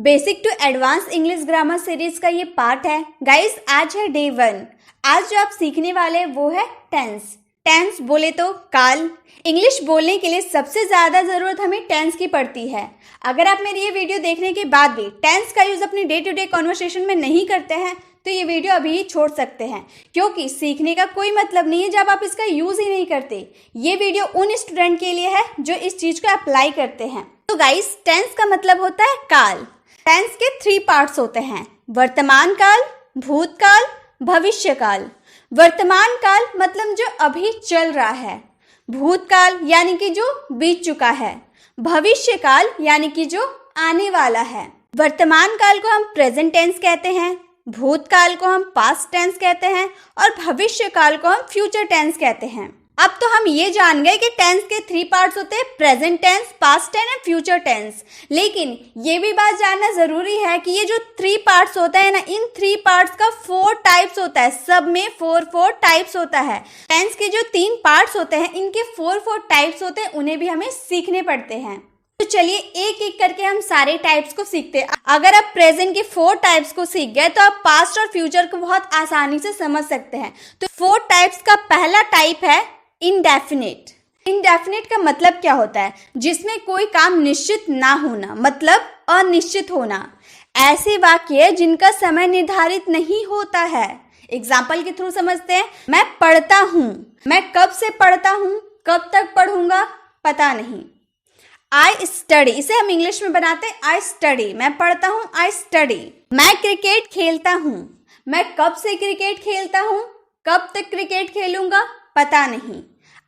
Basic to advance English grammar series का ये part है। गाइस आज है डे 1। आज जो आप सीखने वाले हैं वो है टेंस। टेंस बोले तो काल। इंग्लिश बोलने के लिए सबसे ज़्यादा ज़रूरत हमें टेंस की पड़ती है। अगर आप मेरी ये वीडियो देखने के बाद भी टेंस का यूज़ अपनी डे टू डे कॉन्वर्सेशन में नहीं करते हैं तो ये वीडियो अभी ही छोड़ सकते हैं, क्योंकि सीखने का कोई मतलब नहीं है जब आप इसका यूज़ ही नहीं करते। ये वीडियो उन स्टूडेंट के लिए है जो इस चीज़ को अप्लाई करते हैं। तो गाइस टेंस का मतलब होता है काल। टेंस के 3 पार्ट्स होते हैं, वर्तमान काल, भूतकाल, भविष्य काल। वर्तमान काल मतलब जो अभी चल रहा है, भूतकाल यानी कि जो बीत चुका है, भविष्य काल यानी कि जो आने वाला है। वर्तमान काल को हम प्रेजेंट टेंस कहते हैं, भूतकाल को हम पास्ट टेंस कहते हैं और भविष्य काल को हम फ्यूचर टेंस कहते हैं। अब तो हम ये जान गए कि टेंस के 3 पार्ट्स होते हैं, present tense, past tense and future tense. लेकिन ये भी बात जानना जरूरी है कि ये जो 3 पार्ट्स होता है ना, इन 3 पार्ट्स का 4 टाइप्स होता है। सब में 4 टाइप्स होता है। टेंस के जो 3 पार्ट्स होते हैं इनके 4 टाइप्स होते हैं, उन्हें भी हमें सीखने पड़ते हैं। तो चलिए एक एक करके हम सारे टाइप्स को सीखते हैं। अगर आप प्रेजेंट के 4 टाइप्स को सीख गए तो आप पास्ट और फ्यूचर को बहुत आसानी से समझ सकते हैं। तो 4 टाइप्स का पहला टाइप है इंडेफिनिट। इंडेफिनिट का मतलब क्या होता है? जिसमें कोई काम निश्चित ना होना, मतलब अनिश्चित होना। ऐसे वाक्य जिनका समय निर्धारित नहीं होता है। एग्जाम्पल के थ्रू समझते हैं। मैं पढ़ता हूँ, मैं कब से पढ़ता हूँ, कब तक पढ़ूंगा पता नहीं। आई स्टडी, इसे हम इंग्लिश में बनाते हैं आई स्टडी। मैं पढ़ता हूँ, आई स्टडी। मैं क्रिकेट खेलता हूँ, मैं कब से क्रिकेट खेलता हूँ, कब तक क्रिकेट खेलूंगा पता नहीं।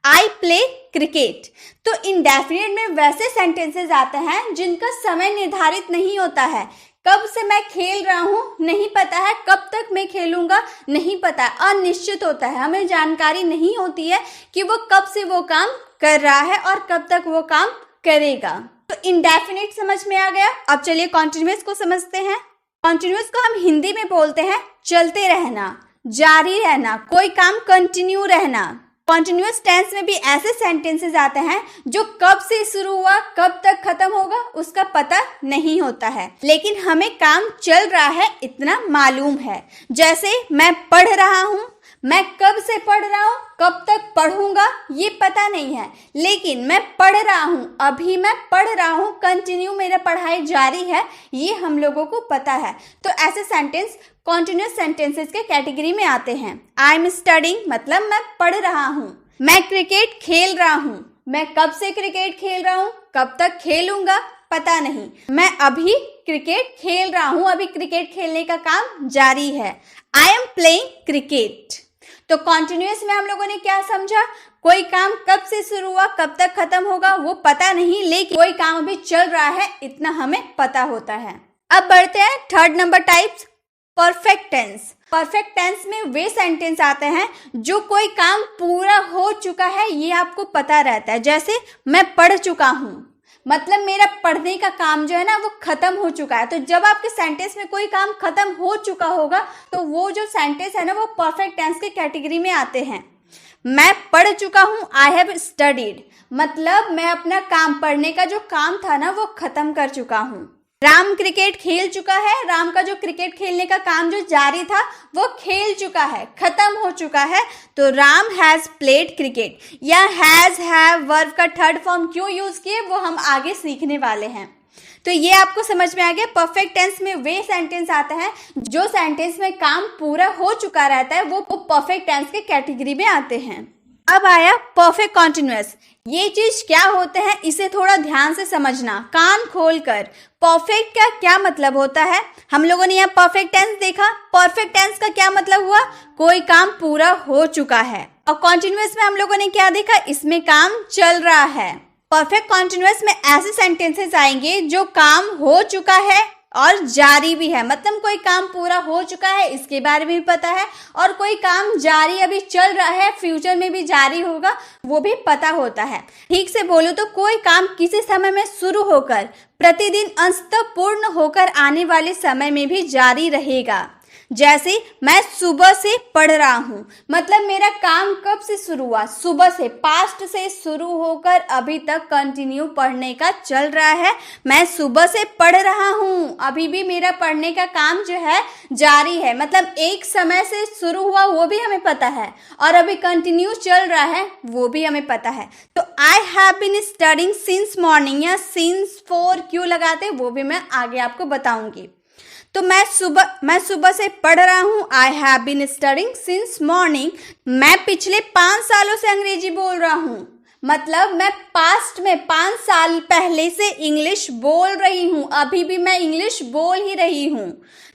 I play cricket. तो इंडेफिनिट में वैसे सेंटेंसेस आते हैं जिनका समय निर्धारित नहीं होता है। कब से मैं खेल रहा हूँ नहीं पता है, कब तक मैं खेलूंगा नहीं पता है, अनिश्चित होता है। हमें जानकारी नहीं होती है कि वो कब से वो काम कर रहा है और कब तक वो काम करेगा। तो इंडेफिनिट समझ में आ गया। अब चलिए कॉन्टिन्यूअस को समझते हैं। कॉन्टिन्यूअस को हम हिंदी में बोलते हैं चलते रहना, जारी रहना, कोई काम कंटिन्यू रहना। कॉन्टिन्यूअस टेंस में भी ऐसे सेंटेंसेस आते हैं जो कब से शुरू हुआ कब तक खत्म होगा उसका पता नहीं होता है, लेकिन हमें काम चल रहा है इतना मालूम है। जैसे मैं पढ़ रहा हूँ, मैं कब से पढ़ रहा हूँ, कब तक पढ़ूंगा ये पता नहीं है, लेकिन मैं पढ़ रहा हूँ, अभी मैं पढ़ रहा हूँ, कंटिन्यू मेरा पढ़ाई जारी है, ये हम लोगों को पता है। तो ऐसे सेंटेंस कॉन्टिन्यूअस सेंटेंसेस के कैटेगरी में आते हैं। आई एम स्टडिंग मतलब मैं पढ़ रहा हूँ। मैं क्रिकेट खेल रहा हूँ, मैं कब से क्रिकेट खेल रहा हूँ, कब तक खेलूंगा पता नहीं। मैं अभी क्रिकेट खेल रहा हूँ, अभी क्रिकेट खेलने का काम जारी है। I am playing cricket. तो कॉन्टिन्यूअस में हम लोगों ने क्या समझा? कोई काम कब से शुरू हुआ कब तक खत्म होगा वो पता नहीं, लेकिन कोई काम अभी चल रहा है इतना हमें पता होता है। अब बढ़ते हैं 3rd number types, perfect tense. Perfect tense में वे सेंटेंस आते हैं जो कोई काम पूरा हो चुका है ये आपको पता रहता है। जैसे मैं पढ़ चुका हूँ, मतलब मेरा पढ़ने का काम जो है ना वो खत्म हो चुका है। तो जब आपके सेंटेंस में कोई काम खत्म हो चुका होगा तो वो जो सेंटेंस है ना वो परफेक्ट टेंस के कैटेगरी में आते हैं। मैं पढ़ चुका हूँ, आई हैव स्टडीड, मतलब मैं अपना काम, पढ़ने का जो काम था ना वो खत्म कर चुका हूँ। राम क्रिकेट खेल चुका है, राम का जो क्रिकेट खेलने का काम जो जारी था वो खेल चुका है, खत्म हो चुका है। तो राम हैज प्लेड क्रिकेट। या हैज, हैव वर्ब का 3rd फॉर्म क्यों यूज किए वो हम आगे सीखने वाले हैं। तो ये आपको समझ में आ गया। परफेक्ट टेंस में वे सेंटेंस आते हैं जो सेंटेंस में काम पूरा हो चुका रहता है, वो परफेक्ट टेंस के कैटेगरी में आते हैं। अब आया परफेक्ट कॉन्टिन्यूअस। ये चीज क्या होते हैं इसे थोड़ा ध्यान से समझना, कान खोलकर। परफेक्ट का क्या मतलब होता है? हम लोगों ने यहाँ परफेक्ट टेंस देखा। परफेक्ट टेंस का क्या मतलब हुआ? कोई काम पूरा हो चुका है। और कॉन्टिन्यूअस में हम लोगों ने क्या देखा? इसमें काम चल रहा है। परफेक्ट कॉन्टिन्यूअस में ऐसे सेंटेंसेस आएंगे जो काम हो चुका है और जारी भी है, मतलब कोई काम पूरा हो चुका है इसके बारे में भी पता है, और कोई काम जारी अभी चल रहा है, फ्यूचर में भी जारी होगा वो भी पता होता है। ठीक से बोलो तो कोई काम किसी समय में शुरू होकर प्रतिदिन अंततः पूर्ण होकर आने वाले समय में भी जारी रहेगा। जैसे मैं सुबह से पढ़ रहा हूँ, मतलब मेरा काम कब से शुरू हुआ, सुबह से, पास्ट से शुरू होकर अभी तक कंटिन्यू पढ़ने का चल रहा है। मैं सुबह से पढ़ रहा हूँ, अभी भी मेरा पढ़ने का काम जो है जारी है, मतलब एक समय से शुरू हुआ वो भी हमें पता है और अभी कंटिन्यू चल रहा है वो भी हमें पता है। तो I have been studying since morning या सिंस फॉर क्यों लगाते वो भी मैं आगे आपको बताऊंगी। तो मैं सुबह से पढ़ रहा हूँ, I have been studying since morning. मैं पिछले 5 सालों से अंग्रेजी बोल रहा हूँ, मतलब मैं पास्ट में 5 साल पहले से इंग्लिश बोल रही हूँ, अभी भी मैं इंग्लिश बोल ही रही हूँ।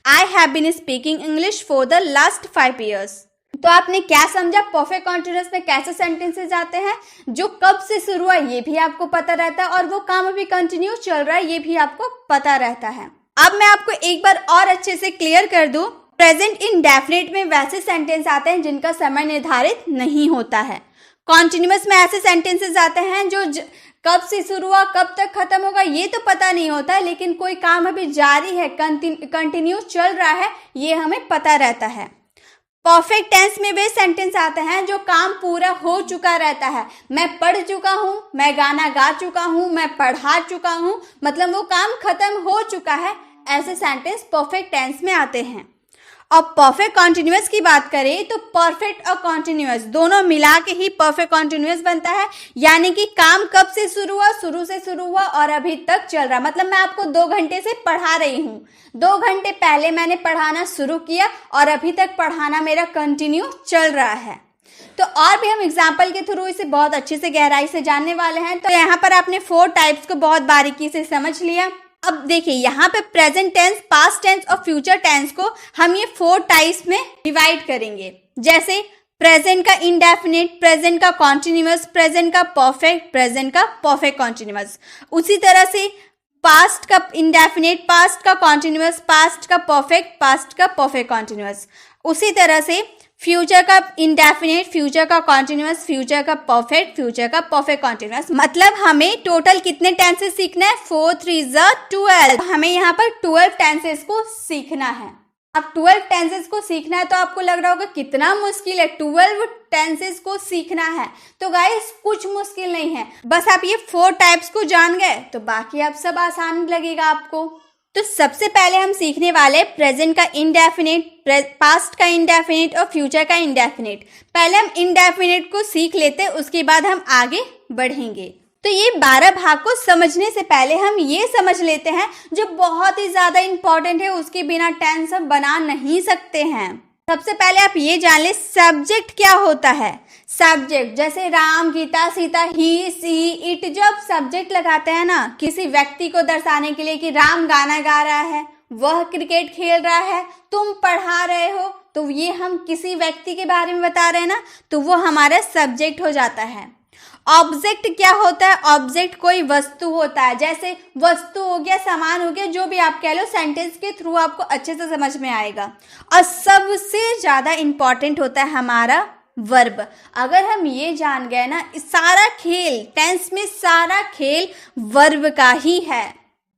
I have been speaking English for the last 5 years। तो आपने क्या समझा, परफेक्ट कॉन्टिन्यूअस में कैसे सेंटेंसेस आते हैं, जो कब से शुरू हुआ ये भी आपको पता रहता है और वो काम अभी कंटिन्यू चल रहा है ये भी आपको पता रहता है। अब मैं आपको एक बार और अच्छे से क्लियर कर दूं, प्रेजेंट इंडेफिनिट में वैसे सेंटेंस आते हैं जिनका समय निर्धारित नहीं होता है। कॉन्टिन्यूअस में ऐसे सेंटेंसेस आते हैं जो कब से शुरू हुआ कब तक खत्म होगा ये तो पता नहीं होता है, लेकिन कोई काम अभी जारी है, कंटिन्यू चल रहा है, ये हमें पता रहता है। परफेक्ट टेंस में वे सेंटेंस आते हैं जो काम पूरा हो चुका रहता है। मैं पढ़ चुका हूँ, मैं गाना गा चुका हूँ, मैं पढ़ा चुका हूँ, मतलब वो काम खत्म हो चुका है। ऐसे सेंटेंस परफेक्ट टेंस में आते हैं। और परफेक्ट कॉन्टिन्यूअस की बात करें तो परफेक्ट और कॉन्टिन्यूअस दोनों मिला के ही परफेक्ट कॉन्टिन्यूअस बनता है, यानी कि काम कब से शुरू हुआ, शुरू से शुरू हुआ और अभी तक चल रहा। मतलब मैं आपको 2 घंटे से पढ़ा रही हूँ, 2 घंटे पहले मैंने पढ़ाना शुरू किया और अभी तक पढ़ाना मेरा कंटिन्यू चल रहा है। तो और भी हम एग्जाम्पल के थ्रू इसे बहुत अच्छे से गहराई से जानने वाले हैं। तो यहाँ पर आपने 4 टाइप्स को बहुत बारीकी से समझ लिया। अब देखिए यहाँ पे प्रेजेंट टेंस, पास्ट टेंस और फ्यूचर टेंस को हम ये 4 टाइप्स में डिवाइड करेंगे। जैसे प्रेजेंट का इंडेफिनिट, प्रेजेंट का कॉन्टिन्यूअस, प्रेजेंट का परफेक्ट, प्रेजेंट का परफेक्ट कॉन्टिन्यूअस। उसी तरह से पास्ट का इंडेफिनिट, पास्ट का कॉन्टिन्यूअस, पास्ट का परफेक्ट, पास्ट का परफेक्ट कॉन्टिन्यूअस। उसी तरह से फ्यूचर का इंडेफिनिट, फ्यूचर का कॉन्टिन्यूअस, फ्यूचर का परफेक्ट, फ्यूचर का परफेक्ट कॉन्टिन्यूअस। मतलब हमें टोटल कितने टेंसेस सीखना है, 4 3 12। हमें यहाँ पर 12 टेंसेस को सीखना है। अब 12 टेंसेस को सीखना है तो आपको लग रहा होगा कितना मुश्किल है, 12 टेंसेस को सीखना है। तो गाइस कुछ मुश्किल नहीं है, बस आप ये 4 टाइप्स को जान गए तो बाकी आप सब आसान लगेगा आपको। तो सबसे पहले हम सीखने वाले प्रेजेंट का इंडेफिनिट, पास्ट का इंडेफिनिट और फ्यूचर का इंडेफिनिट। पहले हम इंडेफिनिट को सीख लेते, उसके बाद हम आगे बढ़ेंगे। तो ये 12 भाग को समझने से पहले हम ये समझ लेते हैं जो बहुत ही ज्यादा इंपॉर्टेंट है, उसके बिना टेंस हम बना नहीं सकते हैं। सबसे पहले आप ये जान ले सब्जेक्ट क्या होता है। सब्जेक्ट जैसे राम, गीता, सीता, ही, सी, इट, जब सब्जेक्ट लगाते हैं ना किसी व्यक्ति को दर्शाने के लिए कि राम गाना गा रहा है, वह क्रिकेट खेल रहा है, तुम पढ़ा रहे हो, तो ये हम किसी व्यक्ति के बारे में बता रहे हैं ना, तो वो हमारा सब्जेक्ट हो जाता है। ऑब्जेक्ट क्या होता है, ऑब्जेक्ट कोई वस्तु होता है, जैसे वस्तु हो गया, सामान हो गया, जो भी आप कह लो, सेंटेंस के थ्रू आपको अच्छे से समझ में आएगा। और सबसे ज्यादा इंपॉर्टेंट होता है हमारा वर्ब। अगर हम ये जान गए ना, सारा खेल टेंस में सारा खेल वर्ब का ही है।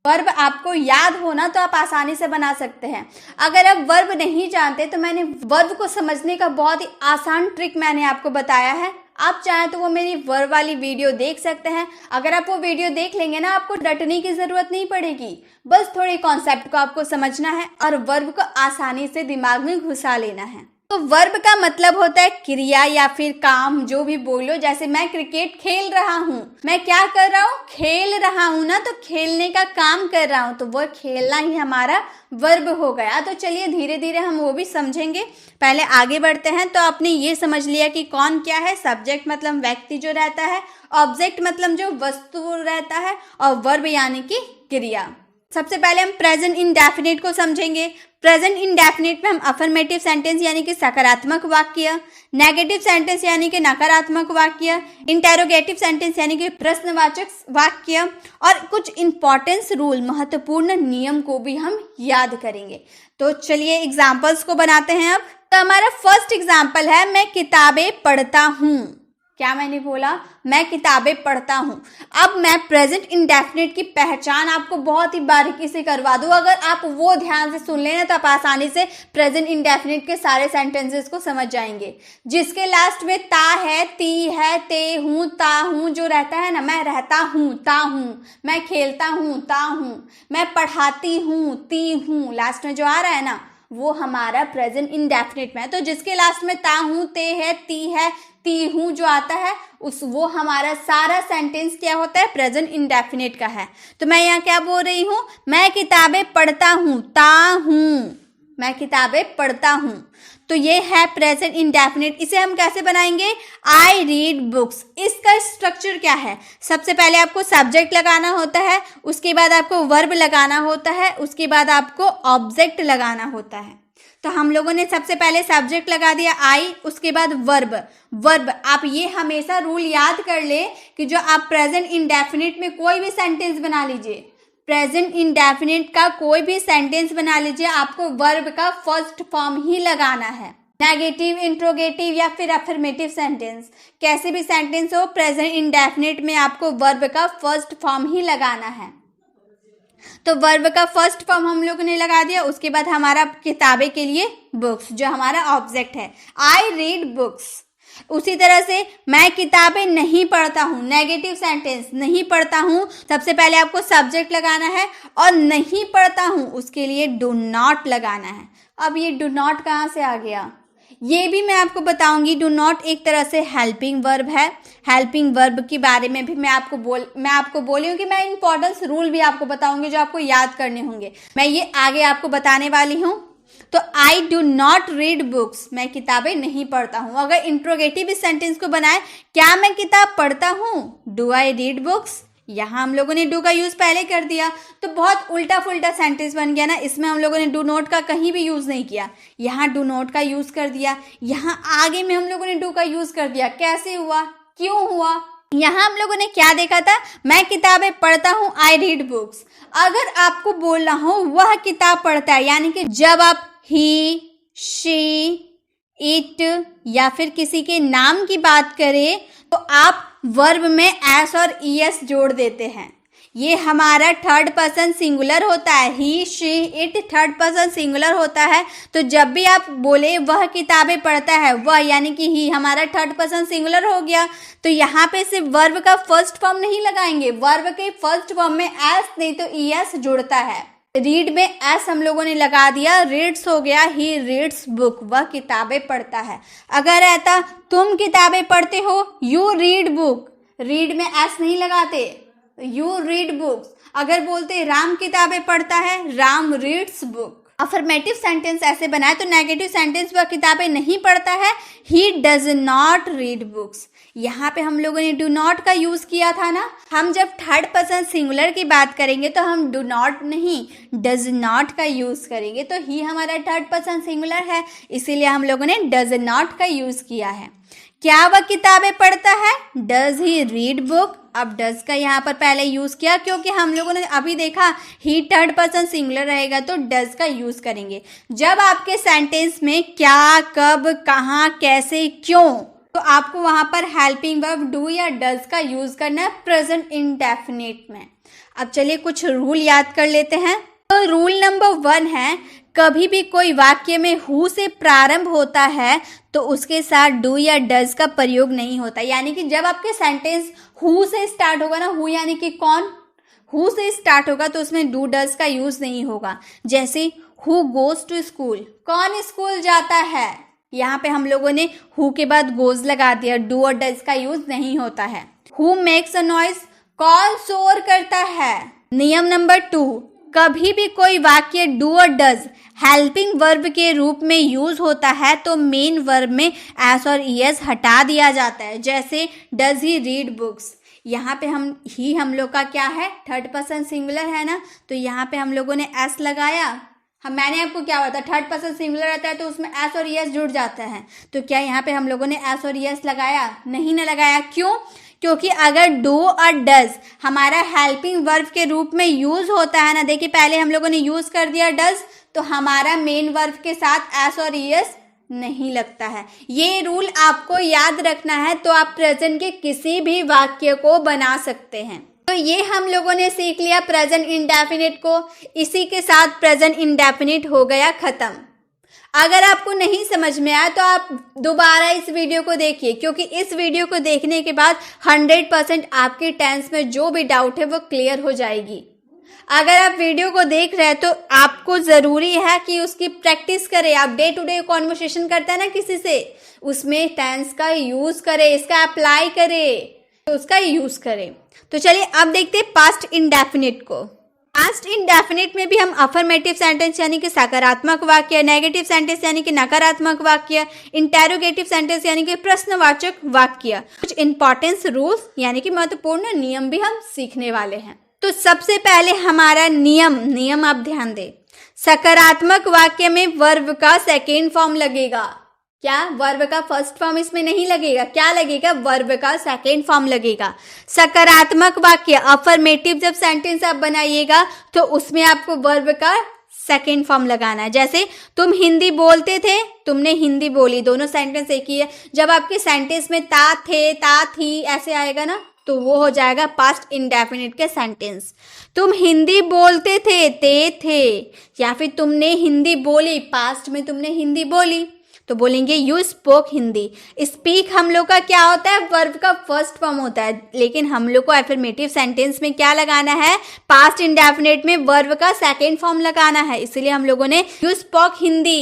वर्ब आपको याद होना तो आप आसानी से बना सकते हैं। अगर आप वर्ब नहीं जानते तो मैंने वर्ब को समझने का बहुत ही आसान ट्रिक मैंने आपको बताया है। आप चाहें तो वो मेरी वर्ब वाली वीडियो देख सकते हैं। अगर आप वो वीडियो देख लेंगे ना, आपको रटने की जरूरत नहीं पड़ेगी, बस थोड़े कॉन्सेप्ट को आपको समझना है और वर्ब को आसानी से दिमाग में घुसा लेना है। तो वर्ब का मतलब होता है क्रिया या फिर काम, जो भी बोलो। जैसे मैं क्रिकेट खेल रहा हूँ, मैं क्या कर रहा हूँ, खेल रहा हूँ ना, तो खेलने का काम कर रहा हूँ, तो वो खेलना ही हमारा वर्ब हो गया। तो चलिए धीरे धीरे हम वो भी समझेंगे, पहले आगे बढ़ते हैं। तो आपने ये समझ लिया कि कौन क्या है, सब्जेक्ट मतलब व्यक्ति जो रहता है, ऑब्जेक्ट मतलब जो वस्तु रहता है, और वर्ब यानी कि क्रिया। सबसे पहले हम प्रेजेंट इंडेफिनिट को समझेंगे। प्रेजेंट इंडेफिनिट में हम अफर्मेटिव सेंटेंस यानी कि सकारात्मक वाक्य, नेगेटिव सेंटेंस यानी कि नकारात्मक वाक्य, इंटेरोगेटिव सेंटेंस यानी कि प्रश्नवाचक वाक्य और कुछ इंपॉर्टेंस रूल, महत्वपूर्ण नियम को भी हम याद करेंगे। तो चलिए एग्जाम्पल्स को बनाते हैं अब। तो हमारा फर्स्ट एग्जाम्पल है, मैं किताबें पढ़ता हूँ। क्या मैंने बोला? मैं किताबें पढ़ता हूँ। अब मैं प्रेजेंट इंडेफिनिट की पहचान आपको बहुत ही बारीकी से करवा दूँ। अगर आप वो ध्यान से सुन लेना तो आप आसानी से प्रेजेंट इंडेफिनिट के सारे सेंटेंसेस को समझ जाएंगे। जिसके लास्ट में ता है, ती है, ते हूँ, ता हूँ जो रहता है ना, मैं रहता हूँ, ता हूँ, मैं खेलता हूँ, ता हूँ, मैं पढ़ाती हूँ, ती हूँ, लास्ट में जो आ रहा है ना वो हमारा प्रेजेंट इंडेफिनिट में है। तो जिसके लास्ट में ता हूँ, ते है, ती हूँ जो आता है वो हमारा सारा सेंटेंस क्या होता है? प्रेजेंट इंडेफिनिट का है। तो मैं यहाँ क्या बोल रही हूँ? मैं किताबें पढ़ता हूँ, ता हूँ, मैं किताबें पढ़ता हूँ। तो ये है प्रेजेंट इंडेफिनिट। इसे हम कैसे बनाएंगे? I read books. इसका स्ट्रक्चर क्या है? सबसे पहले आपको सब्जेक्ट लगाना होता है, उसके बाद आपको वर्ब लगाना होता है, उसके बाद आपको ऑब्जेक्ट लगाना होता है। तो हम लोगों ने सबसे पहले सब्जेक्ट लगा दिया आई, उसके बाद वर्ब। आप ये हमेशा रूल याद कर ले कि जो आप प्रेजेंट इंडेफिनिट में कोई भी सेंटेंस बना लीजिए, प्रेजेंट इंडेफिनिट का कोई भी सेंटेंस बना लीजिए, आपको वर्ब का फर्स्ट फॉर्म ही लगाना है। नेगेटिव, इंट्रोगेटिव या फिर अफर्मेटिव सेंटेंस, कैसे भी सेंटेंस हो, प्रेजेंट इंडेफिनिट में आपको वर्ब का फर्स्ट फॉर्म ही लगाना है। तो वर्ब का फर्स्ट फॉर्म हम लोगों ने लगा दिया। उसके बाद हमारा किताबें के लिए बुक्स जो हमारा ऑब्जेक्ट है, आई रीड बुक्स। उसी तरह से मैं किताबें नहीं पढ़ता हूँ, नेगेटिव सेंटेंस, नहीं पढ़ता हूँ, सबसे पहले आपको सब्जेक्ट लगाना है और नहीं पढ़ता हूँ उसके लिए डू नॉट लगाना है। अब ये डू नॉट कहाँ से आ गया ये भी मैं आपको बताऊंगी। डू नॉट एक तरह से हेल्पिंग वर्ब है। हेल्पिंग वर्ब के बारे में भी मैं आपको बोली हूँ कि मैं इंपॉर्टेंस रूल भी आपको बताऊंगी जो आपको याद करने होंगे, मैं ये आगे आपको बताने वाली हूँ। तो I do not read books, मैं किताबें नहीं पढ़ता हूँ। अगर इंट्रोगेटिव इस सेंटेंस को बनाए, क्या मैं किताब पढ़ता हूँ? Do I read books. यहाँ हम लोगों ने डू का यूज पहले कर दिया तो बहुत उल्टा फुल्टा सेंटेंस बन गया ना। इसमें हम लोगों ने डू नॉट का कहीं भी यूज नहीं किया, यहाँ डू नॉट का यूज कर दिया, यहाँ आगे में हम लोगों ने डू का यूज कर दिया। कैसे हुआ, क्यों हुआ? यहाँ हम लोगों ने क्या देखा था? मैं किताबें पढ़ता हूँ, आई रीड बुक्स। अगर आपको बोलना हो वह किताब पढ़ता है, यानी कि जब आप ही, शी, इट या फिर किसी के नाम की बात करें तो आप वर्ब में एस और ईएस जोड़ देते हैं। ये हमारा थर्ड पर्सन सिंगुलर होता है, he, she, it third person singular होता है। तो जब भी आप बोले वह किताबें पढ़ता है, वह यानी कि ही हमारा थर्ड पर्सन सिंगुलर हो गया। तो यहाँ पे सिर्फ वर्ब का फर्स्ट फॉर्म नहीं लगाएंगे, वर्ब के फर्स्ट फॉर्म में एस नहीं तो ईएस जुड़ता है। रीड में एस हम लोगों ने लगा दिया, रीड्स हो गया, ही रीड्स बुक, वह किताबें पढ़ता है। अगर रहता तुम किताबें पढ़ते हो, यू रीड बुक, रीड में एस नहीं लगाते, यू रीड बुक्स। अगर बोलते राम किताबें पढ़ता है, Ram reads book. Affirmative sentence ऐसे बनाए तो नेगेटिव सेंटेंस वह किताबें नहीं पढ़ता है, he does not read books. यहाँ पे हम लोगों ने डू नॉट का यूज किया था ना। हम जब थर्ड पर्सन सिंगुलर की बात करेंगे तो हम डू नॉट नहीं डज नॉट का यूज करेंगे। तो ही हमारा थर्ड पर्सन सिंगुलर है, इसीलिए हम लोगों ने डज नॉट का यूज किया है। क्या वह किताबें पढ़ता है? Does he read book. अब डज का यहाँ पर पहले यूज किया क्योंकि हम लोगों ने अभी देखा ही थर्ड पर्सन सिंगुलर रहेगा तो डज का यूज करेंगे। जब आपके सेंटेंस में क्या, कब, कहाँ, कैसे, क्यों, तो आपको वहां पर हेल्पिंग वर्ब डू या डज का यूज करना है प्रेजेंट इंडेफिनिट में। अब चलिए कुछ रूल याद कर लेते हैं। तो रूल नंबर 1 है, कभी भी कोई वाक्य में हु से प्रारंभ होता है तो उसके साथ डू या डज का प्रयोग नहीं होता। यानी कि जब आपके सेंटेंस हु से स्टार्ट होगा ना, हु यानी कि कौन, हु से स्टार्ट होगा तो उसमें डू डज का यूज नहीं होगा। जैसे हु गोज टू स्कूल, कौन स्कूल जाता है, यहाँ पे हम लोगों ने हु के बाद गोज लगा दिया, डू और डज का यूज नहीं होता है। हु मेक्स अ नॉइज, कौन शोर करता है। नियम नंबर 2, कभी भी कोई वाक्य डू और डज हेल्पिंग वर्ब के रूप में यूज होता है तो मेन वर्ब में एस और ईएस हटा दिया जाता है। जैसे डज ही रीड बुक्स, यहाँ पे हम लोग का क्या है, थर्ड पर्सन सिंगुलर है ना, तो यहाँ पे हम लोगों ने एस लगाया। मैंने आपको क्या बताया, थर्ड पर्सन सिंगुलर रहता है तो उसमें एस और ईएस जुड़ जाता है। तो क्या यहाँ पे हम लोगों ने एस और ईएस लगाया? नहीं ना लगाया। क्यों? क्योंकि अगर डू और डज हमारा हेल्पिंग वर्ब के रूप में यूज होता है ना, देखिए पहले हम लोगों ने यूज कर दिया डज, तो हमारा मेन वर्ब के साथ एस और ईएस नहीं लगता है। ये रूल आपको याद रखना है तो आप प्रेजेंट के किसी भी वाक्य को बना सकते हैं। तो ये हम लोगों ने सीख लिया प्रेजेंट इंडेफिनिट को। इसी के साथ प्रेजेंट इंडेफिनिट हो गया खत्म। अगर आपको नहीं समझ में आया तो आप दोबारा इस वीडियो को देखिए, क्योंकि इस वीडियो को देखने के बाद 100% आपके टेंस में जो भी डाउट है वो क्लियर हो जाएगी। अगर आप वीडियो को देख रहे हैं तो आपको ज़रूरी है कि उसकी प्रैक्टिस करें। आप डे टू डे कॉन्वर्सेशन करते हैं ना किसी से, उसमें टेंस का यूज़ करें, इसका अप्लाई करें, तो उसका यूज़ करें। तो चलिए अब देखते हैं पास्ट इंडेफिनिट को। पास्ट इंडेफिनिट में भी हम अफर्मेटिव सेंटेंस यानी कि सकारात्मक वाक्य, नेगेटिव सेंटेंस यानी कि नकारात्मक वाक्य, इंटेरोगेटिव सेंटेंस यानी कि प्रश्नवाचक वाक्य, कुछ इंपॉर्टेंस रूल्स यानी कि महत्वपूर्ण नियम भी हम सीखने वाले हैं। तो सबसे पहले हमारा नियम आप ध्यान दें। सकारात्मक वाक्य में वर्ब का सेकेंड फॉर्म लगेगा। क्या? वर्ब का फर्स्ट फॉर्म इसमें नहीं लगेगा। क्या लगेगा? वर्ब का सेकेंड फॉर्म लगेगा। सकारात्मक वाक्य अफर्मेटिव जब सेंटेंस आप बनाइएगा तो उसमें आपको वर्ब का सेकेंड फॉर्म लगाना है। जैसे तुम हिंदी बोलते थे, तुमने हिंदी बोली, दोनों सेंटेंस एक ही है। जब आपके सेंटेंस में ता थे, ता थी ऐसे आएगा ना, तो वो हो जाएगा पास्ट इंडेफिनिट के सेंटेंस। तुम हिंदी बोलते थे, थे, या फिर तुमने हिंदी बोली, पास्ट में तुमने हिंदी बोली तो बोलेंगे यू स्पोक हिंदी। स्पीक हम लोग का क्या होता है? वर्ब का फर्स्ट फॉर्म होता है, लेकिन हम लोग को एफर्मेटिव सेंटेंस में क्या लगाना है? पास्ट इंडेफिनिट में वर्ब का सेकेंड फॉर्म लगाना है। इसलिए हम लोगों ने यू स्पोक हिंदी,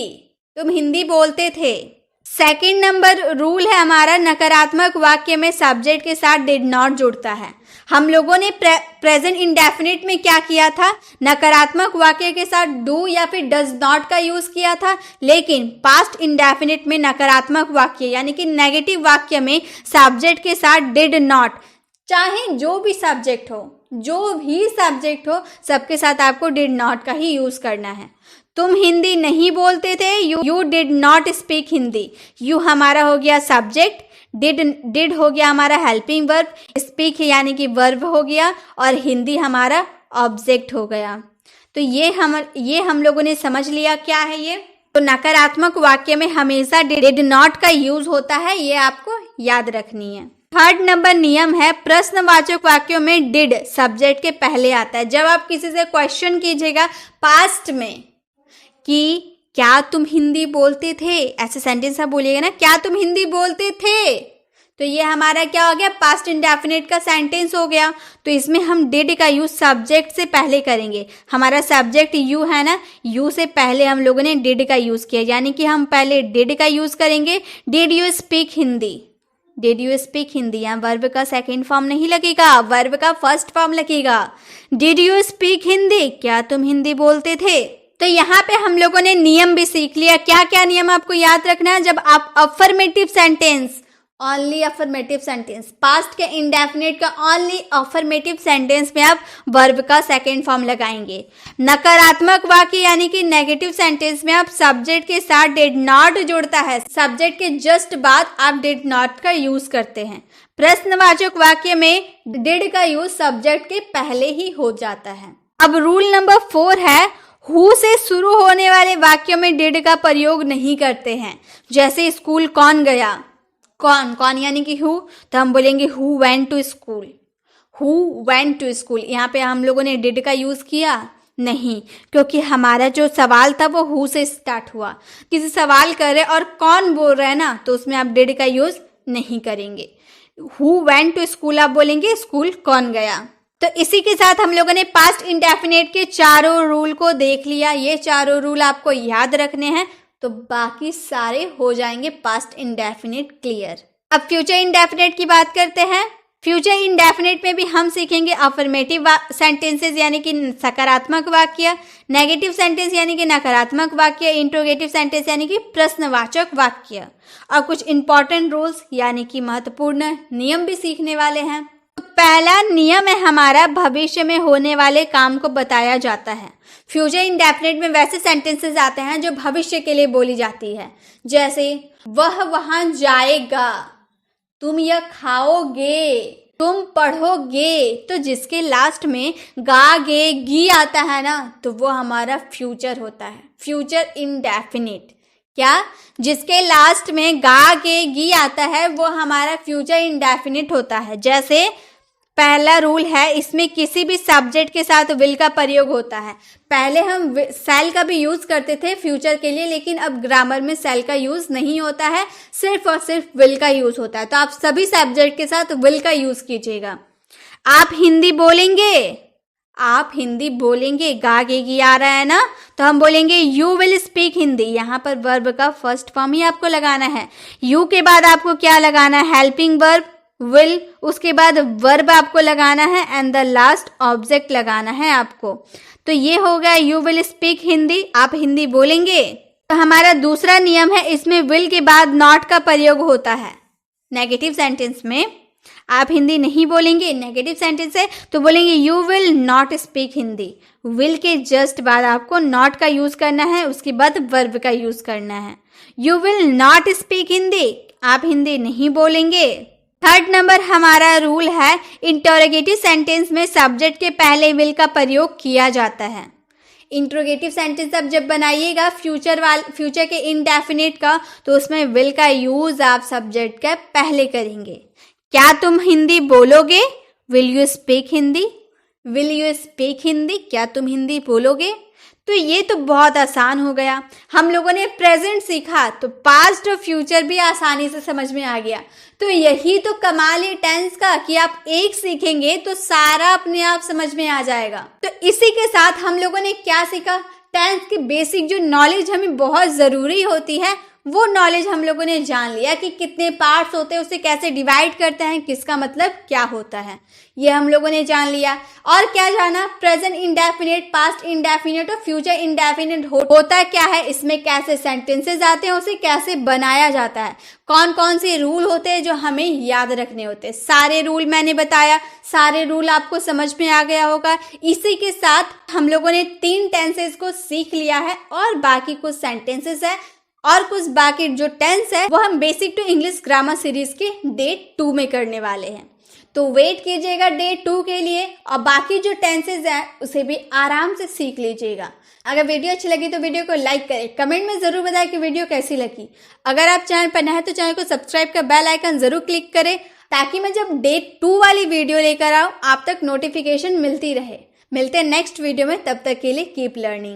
तुम हिंदी बोलते थे। सेकेंड नंबर रूल है हमारा, नकारात्मक वाक्य में सब्जेक्ट के साथ डिड नॉट जुड़ता है। हम लोगों ने प्रेजेंट इंडेफिनिट में क्या किया था? नकारात्मक वाक्य के साथ डू या फिर डज नॉट का यूज किया था, लेकिन पास्ट इंडेफिनिट में नकारात्मक वाक्य यानी कि नेगेटिव वाक्य में सब्जेक्ट के साथ डिड नॉट, चाहे जो भी सब्जेक्ट हो, सबके साथ आपको डिड नॉट का ही यूज करना है। तुम हिंदी नहीं बोलते थे, you did not speak Hindi. You हमारा हो गया सब्जेक्ट, डिड हो गया हमारा हेल्पिंग वर्ब, स्पीक यानी कि वर्ब हो गया, और हिंदी हमारा ऑब्जेक्ट हो गया। तो ये हम लोगों ने समझ लिया क्या है ये। तो नकारात्मक वाक्य में हमेशा डिड नॉट का यूज होता है, ये आपको याद रखनी है। थर्ड नंबर नियम है, प्रश्नवाचक वाक्यों में डिड सब्जेक्ट के पहले आता है। जब आप किसी से क्वेश्चन कीजिएगा पास्ट में कि क्या तुम हिंदी बोलते थे, ऐसे सेंटेंस आप बोलिएगा ना, क्या तुम हिंदी बोलते थे, तो ये हमारा क्या हो गया? पास्ट इंडेफिनिट का सेंटेंस हो गया। तो इसमें हम डिड का यूज सब्जेक्ट से पहले करेंगे। हमारा सब्जेक्ट यू है ना, यू से पहले हम लोगों ने डिड का यूज किया, यानी कि हम पहले डिड का यूज करेंगे। Did you speak Hindi, did you speak Hindi, यहाँ वर्ब का सेकेंड फॉर्म नहीं लगेगा, वर्ब का फर्स्ट फॉर्म लगेगा। डिड यू स्पीक हिंदी, क्या तुम हिंदी बोलते थे। तो यहाँ पे हम लोगों ने नियम भी सीख लिया। क्या क्या नियम आपको याद रखना है? जब आप affirmative sentence, only affirmative sentence, past के इंडेफिनिट का ओनली अफर्मेटिव सेंटेंस में आप वर्ब का सेकेंड फॉर्म लगाएंगे। नकारात्मक वाक्य यानी कि नेगेटिव सेंटेंस में आप सब्जेक्ट के साथ डिड नॉट जुड़ता है, सब्जेक्ट के जस्ट बाद आप डिड नॉट का यूज करते हैं। प्रश्नवाचक वाक्य में डिड का यूज सब्जेक्ट के पहले ही हो जाता है। अब रूल नंबर 4 है, हु से शुरू होने वाले वाक्यों में डिड का प्रयोग नहीं करते हैं। जैसे स्कूल कौन गया, कौन यानी कि हु, तो हम बोलेंगे who went to school, who went to school. यहाँ पे हम लोगों ने डिड का यूज किया नहीं, क्योंकि हमारा जो सवाल था वो हु से स्टार्ट हुआ। किसी सवाल कर रहे और कौन बोल रहा है ना, तो उसमें आप डिड का यूज नहीं करेंगे। हु वेंट टू स्कूल आप बोलेंगे स्कूल कौन गया। तो इसी के साथ हम लोगों ने पास्ट इंडेफिनिट के चारों रूल को देख लिया। ये चारों रूल आपको याद रखने हैं, तो बाकी सारे हो जाएंगे पास्ट इंडेफिनिट क्लियर। अब फ्यूचर इंडेफिनिट की बात करते हैं। फ्यूचर इंडेफिनिट में भी हम सीखेंगे अफर्मेटिव सेंटेंसेस यानी कि सकारात्मक वाक्य, नेगेटिव सेंटेंस यानी कि नकारात्मक वाक्य, इंट्रोगेटिव सेंटेंस यानी कि प्रश्नवाचक वाक्य, और कुछ इंपॉर्टेंट रूल्स यानी कि महत्वपूर्ण नियम भी सीखने वाले हैं। पहला नियम है हमारा, भविष्य में होने वाले काम को बताया जाता है। फ्यूचर इंडेफिनिट में वैसे सेंटेंसेस आते हैं जो भविष्य के लिए बोली जाती है, जैसे वह वहां जाएगा, तुम यह खाओगे, तुम पढ़ोगे। तो जिसके लास्ट में गा गे गी आता है ना, तो वो हमारा फ्यूचर होता है, फ्यूचर इंडेफिनिट। क्या? जिसके लास्ट में गा के गी आता है वो हमारा फ्यूचर इंडेफिनिट होता है। जैसे पहला रूल है, इसमें किसी भी सब्जेक्ट के साथ विल का प्रयोग होता है। पहले हम सेल का भी यूज करते थे फ्यूचर के लिए, लेकिन अब ग्रामर में सेल का यूज नहीं होता है, सिर्फ और सिर्फ विल का यूज होता है। तो आप सभी सब्जेक्ट के साथ विल का यूज कीजिएगा। आप हिंदी बोलेंगे, आप हिंदी बोलेंगे, गा गे गी आ रहा है ना, तो हम बोलेंगे यू विल स्पीक हिंदी। यहाँ पर वर्ब का फर्स्ट फॉर्म ही आपको लगाना है। यू के बाद आपको क्या लगाना है? हेल्पिंग वर्ब विल, उसके बाद वर्ब आपको लगाना है एंड द लास्ट ऑब्जेक्ट लगाना है आपको। तो ये हो गया यू विल स्पीक हिंदी, आप हिंदी बोलेंगे। तो हमारा दूसरा नियम है, इसमें विल के बाद नॉट का प्रयोग होता है। नेगेटिव सेंटेंस में आप हिंदी नहीं बोलेंगे, नेगेटिव सेंटेंस है तो बोलेंगे you will not speak Hindi. Will के जस्ट बाद आपको नॉट का यूज करना है, उसके बाद वर्ब का यूज करना है। You will not speak Hindi, आप हिंदी नहीं बोलेंगे। थर्ड नंबर हमारा रूल है, इंटरोगेटिव सेंटेंस में सब्जेक्ट के पहले विल का प्रयोग किया जाता है। इंट्रोगेटिव सेंटेंस आप जब बनाइएगा फ्यूचर के इंडेफिनिट का, तो उसमें विल का यूज आप सब्जेक्ट के पहले करेंगे। क्या तुम हिंदी बोलोगे? Will you speak Hindi? Will you speak Hindi? क्या तुम हिंदी बोलोगे? तो ये तो बहुत आसान हो गया। हम लोगों ने प्रेजेंट सीखा तो पास्ट और फ्यूचर भी आसानी से समझ में आ गया। तो यही तो कमाल है टेंस का, कि आप एक सीखेंगे तो सारा अपने आप समझ में आ जाएगा। तो इसी के साथ हम लोगों ने क्या सीखा? टेंस की बेसिक जो नॉलेज हमें बहुत ज़रूरी होती है, वो नॉलेज हम लोगों ने जान लिया कि कितने पार्ट्स होते हैं, उसे कैसे डिवाइड करते हैं, किसका मतलब क्या होता है, ये हम लोगों ने जान लिया। और क्या जाना? प्रेजेंट इंडेफिनिट, पास्ट इंडेफिनिट और फ्यूचर इंडेफिनिट होता क्या है, इसमें कैसे सेंटेंसेस आते हैं, उसे कैसे बनाया जाता है, कौन कौन से रूल होते हैं जो हमें याद रखने होते हैं। सारे रूल मैंने बताया, सारे रूल आपको समझ में आ गया होगा। इसी के साथ हम लोगों ने 3 टेंसेस को सीख लिया है और बाकी कुछ सेंटेंसेस है और कुछ बाकी जो टेंस है वो हम basic to English grammar series के डे 2 में करने वाले हैं। तो वेट कीजिएगा डे 2 के लिए, और बाकी जो टेंसेस हैं उसे भी आराम से सीख लीजिएगा। अगर वीडियो अच्छी लगी तो वीडियो को लाइक करें, कमेंट में जरूर बताएं कि वीडियो कैसी लगी। अगर आप चैनल पर नए हैं तो चैनल को सब्सक्राइब कर बेल आइकन जरूर क्लिक करें, ताकि मैं जब डे 2 वाली वीडियो लेकर आऊँ आप तक नोटिफिकेशन मिलती रहे। मिलते हैं नेक्स्ट वीडियो में, तब तक के लिए कीप लर्निंग।